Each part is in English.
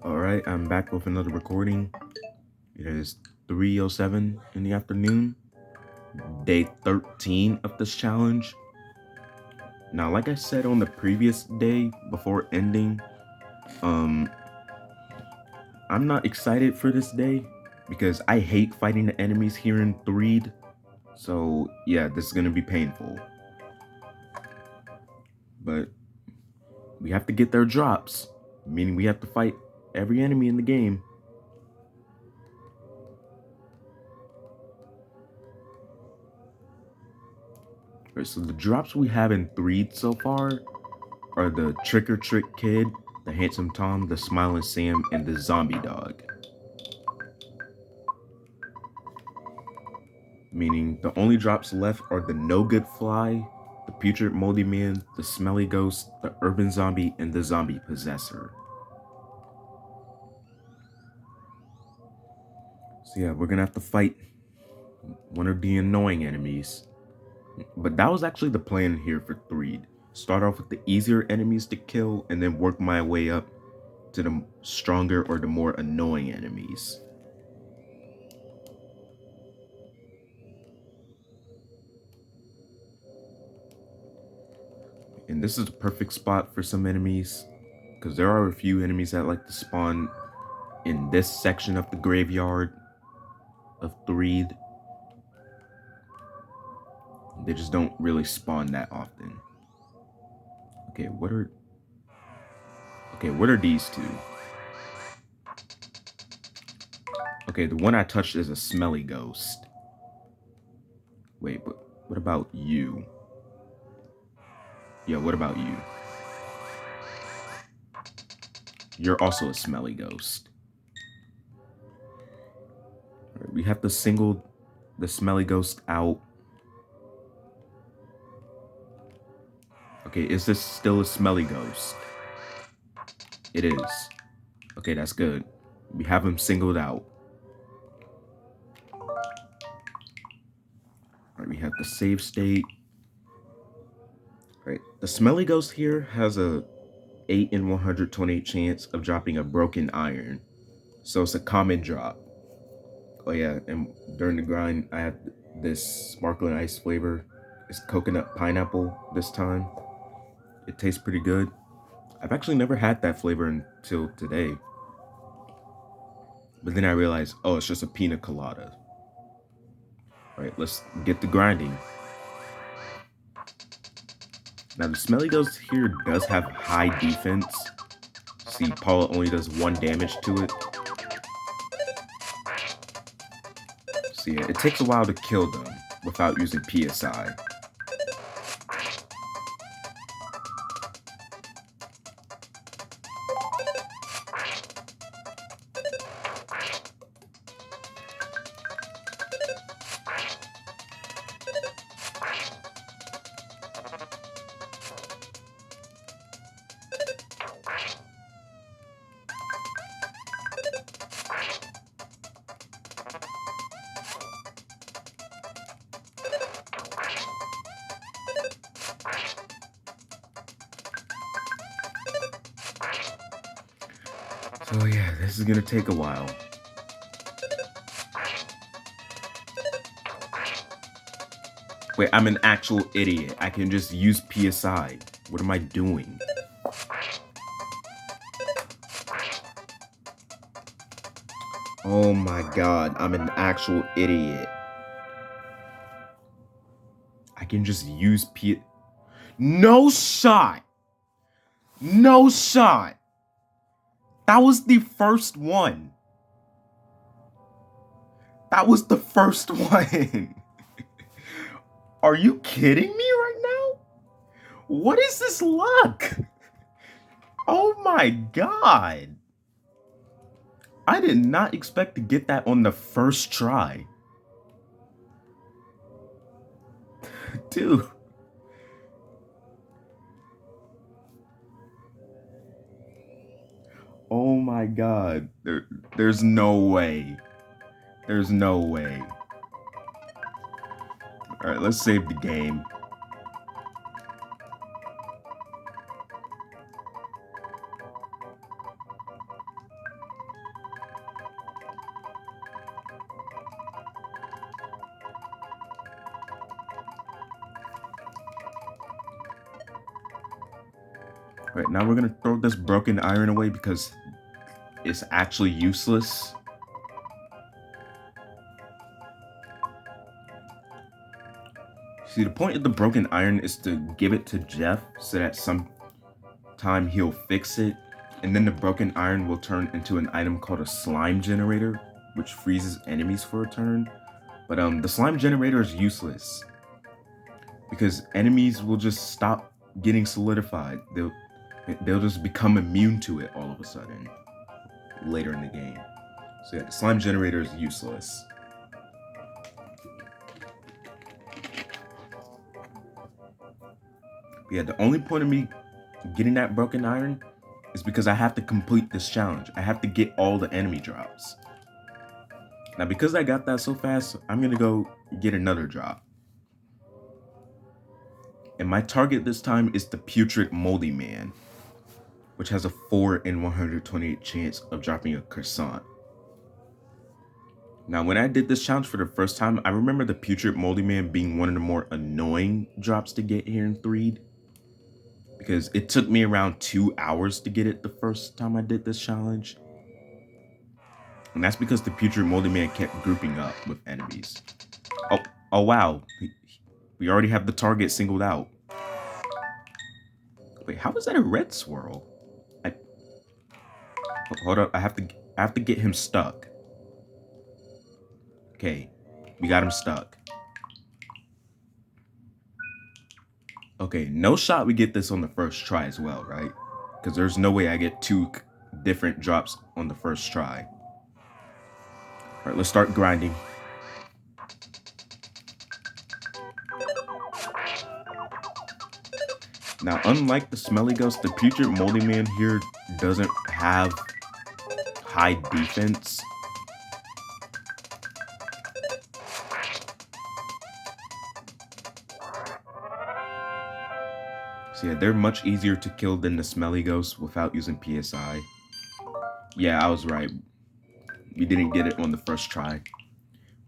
Alright, I'm back with another recording. It is 3:07 in the afternoon, day 13 of this challenge. Now, like I said on the previous day before ending, um, I'm not excited for this day because I hate fighting the enemies here in Threed. So yeah, this is gonna be painful. But we have to get their drops, meaning we have to fight every enemy in the game. Alright, so the drops we have in Threed so far are the Trick or Trick Kid, the Handsome Tom, the Smiling Sam, and the Zombie Dog. Meaning the only drops left are the No Good Fly, the Putrid Moldy Man, the Smelly Ghost, the Urban Zombie, and the Zombie Possessor. So yeah, we're gonna have to fight one of the annoying enemies. But that was actually the plan here for Threed. Start off with the easier enemies to kill and then work my way up to the stronger or the more annoying enemies. And this is the perfect spot for some enemies, because there are a few enemies that like to spawn in this section of the graveyard of Threed. They just don't really spawn that often. Okay, what are these two? Okay, the one I touched is a smelly ghost. Wait, but what about you? Yeah, what about you? You're also a smelly ghost. Right, we have to single the smelly ghost out. Okay, is this still a smelly ghost? It is. Okay, that's good. We have him singled out. Alright, we have the save state. Right, the smelly ghost here has a 8 in 128 chance of dropping a broken iron. So it's a common drop. Oh yeah, and during the grind, I had this sparkling ice flavor. It's coconut pineapple this time. It tastes pretty good. I've actually never had that flavor until today. But then I realized, oh, it's just a pina colada. All right, let's get the grinding. Now the smelly ghost here does have high defense. See, Paula only does 1 damage to it. So yeah, it takes a while to kill them without using PSI. So yeah, this is gonna take a while. Wait, I'm an actual idiot. I can just use PSI. What am I doing? Oh my god, I'm an actual idiot. I can just use P. No shot! No shot! That was the first one. That was the first one. Are you kidding me right now? What is this luck? Oh my god. I did not expect to get that on the first try. Dude. Oh my god. There's no way. There's no way. Alright, let's save the game. Right, now we're gonna throw this broken iron away because it's actually useless. See, the point of the broken iron is to give it to Jeff so that sometime he'll fix it, and then the broken iron will turn into an item called a slime generator, which freezes enemies for a turn. But the slime generator is useless because enemies will just stop getting solidified. They'll just become immune to it all of a sudden later in the game. So yeah, the slime generator is useless. But yeah, the only point of me getting that broken iron is because I have to complete this challenge. I have to get all the enemy drops. Now, because I got that so fast, I'm gonna go get another drop. And my target this time is the Putrid Moldy Man, which has a 4 in 128 chance of dropping a croissant. Now, when I did this challenge for the first time, I remember the Putrid Moldy Man being one of the more annoying drops to get here in Threed, because it took me around 2 hours to get it the first time I did this challenge. And that's because the Putrid Moldy Man kept grouping up with enemies. Oh wow. We already have the target singled out. Wait, how is that a red swirl? Hold up, I have to get him stuck. Okay, we got him stuck. Okay, no shot we get this on the first try as well, right? Because there's no way I get 2 different drops on the first try. Alright, let's start grinding. Now, unlike the Smelly Ghost, the Putrid Moldy Man here doesn't have high defense. So yeah, they're much easier to kill than the Smelly Ghost without using PSI. Yeah, I was right. We didn't get it on the first try.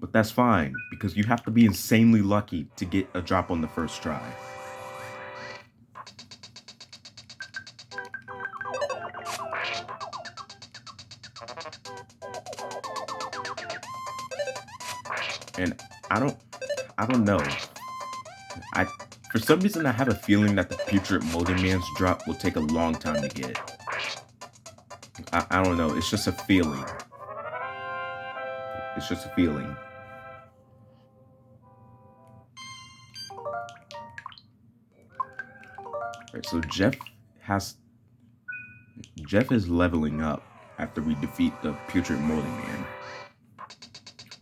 But that's fine, because you have to be insanely lucky to get a drop on the first try. And I don't know. For some reason, I have a feeling that the Putrid Moldy Man's drop will take a long time to get. I don't know. It's just a feeling. It's just a feeling. Alright, so Jeff is leveling up after we defeat the Putrid Moldy Man.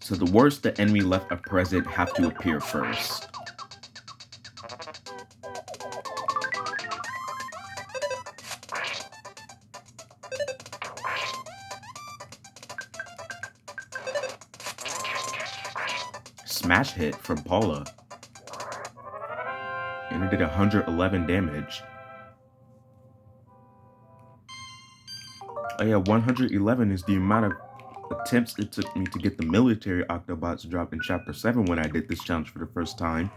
So the worst the enemy left a present have to appear first. Smash hit from Paula. And it did 111 damage. Oh yeah, 111 is the amount of attempts it took me to get the military Octobots drop in Chapter 7 when I did this challenge for the first time.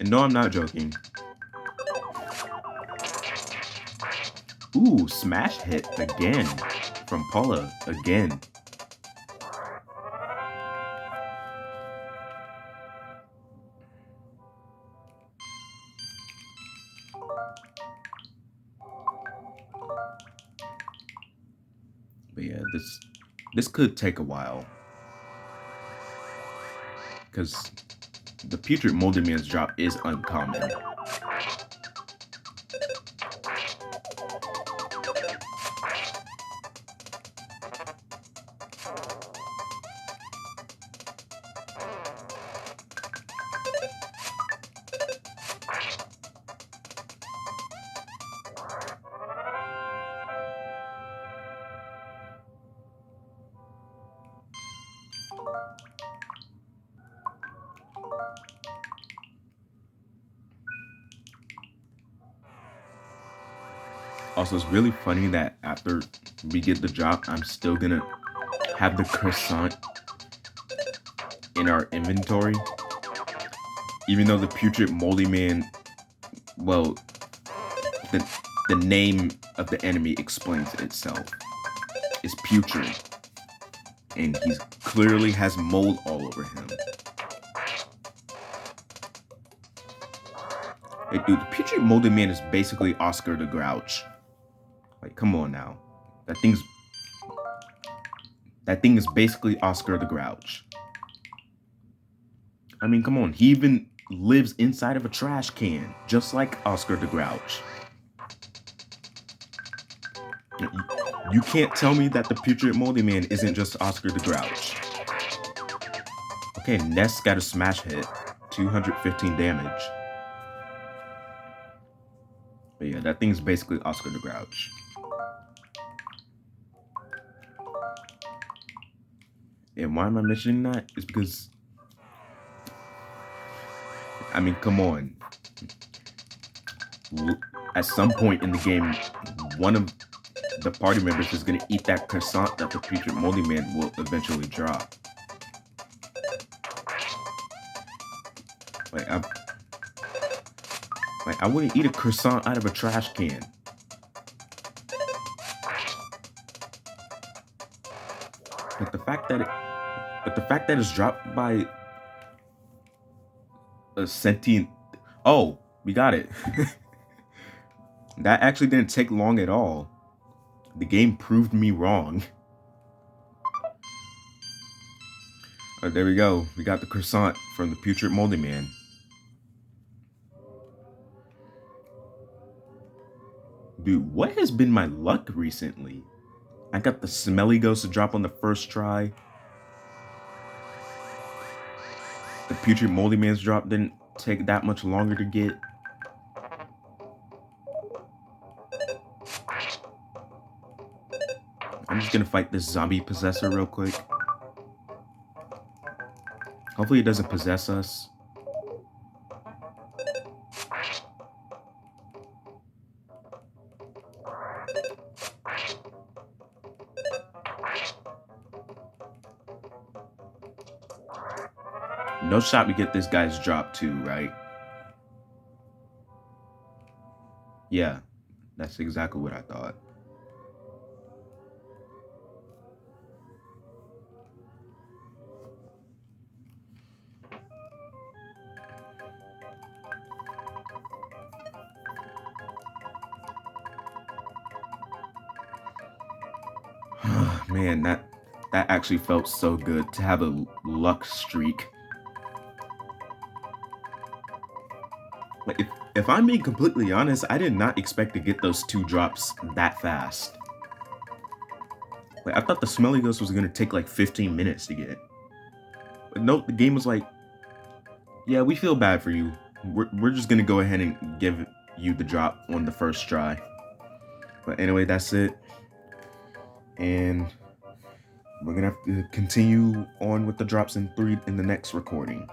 And no, I'm not joking. Ooh, smash hit again from Paula again. But yeah, this could take a while, because the Putrid Moldy Man's drop is uncommon. Also, it's really funny that after we get the drop, I'm still gonna have the croissant in our inventory, even though the Putrid Moldy Man well, the the name of the enemy explains itself. It's putrid, and he clearly has mold all over him. Hey, dude, the putrid molded man is basically Oscar the Grouch. Like, come on now, that thing is basically Oscar the Grouch. I mean, come on, he even lives inside of a trash can, just like Oscar the Grouch. You can't tell me that the putrid moldy man isn't just Oscar the Grouch. Okay, Ness got a smash hit, 215 damage. But yeah, that thing's basically Oscar the Grouch. And why am I mentioning that? It's because, I mean, come on. At some point in the game, one of the party members is going to eat that croissant that the putrid moldy man will eventually drop. I wouldn't eat a croissant out of a trash can. But the fact that it's dropped by a sentient... Oh, we got it. That actually didn't take long at all. The game proved me wrong. There we go. We got the croissant from the putrid moldy man. Dude, what has been my luck recently? I got the smelly ghost to drop on the first try. The putrid moldy man's drop didn't take that much longer to get. I'm just gonna fight this zombie possessor real quick. Hopefully it doesn't possess us. No shot we get this guy's drop too, right? Yeah, that's exactly what I thought. Man, that actually felt so good to have a luck streak. Like, if I'm being completely honest, I did not expect to get those 2 drops that fast. Like, I thought the smelly ghost was gonna take like 15 minutes to get. But nope, the game was like, yeah, we feel bad for you. We're just gonna go ahead and give you the drop on the first try. But anyway, that's it. And we're gonna have to continue on with the drops in the next recording.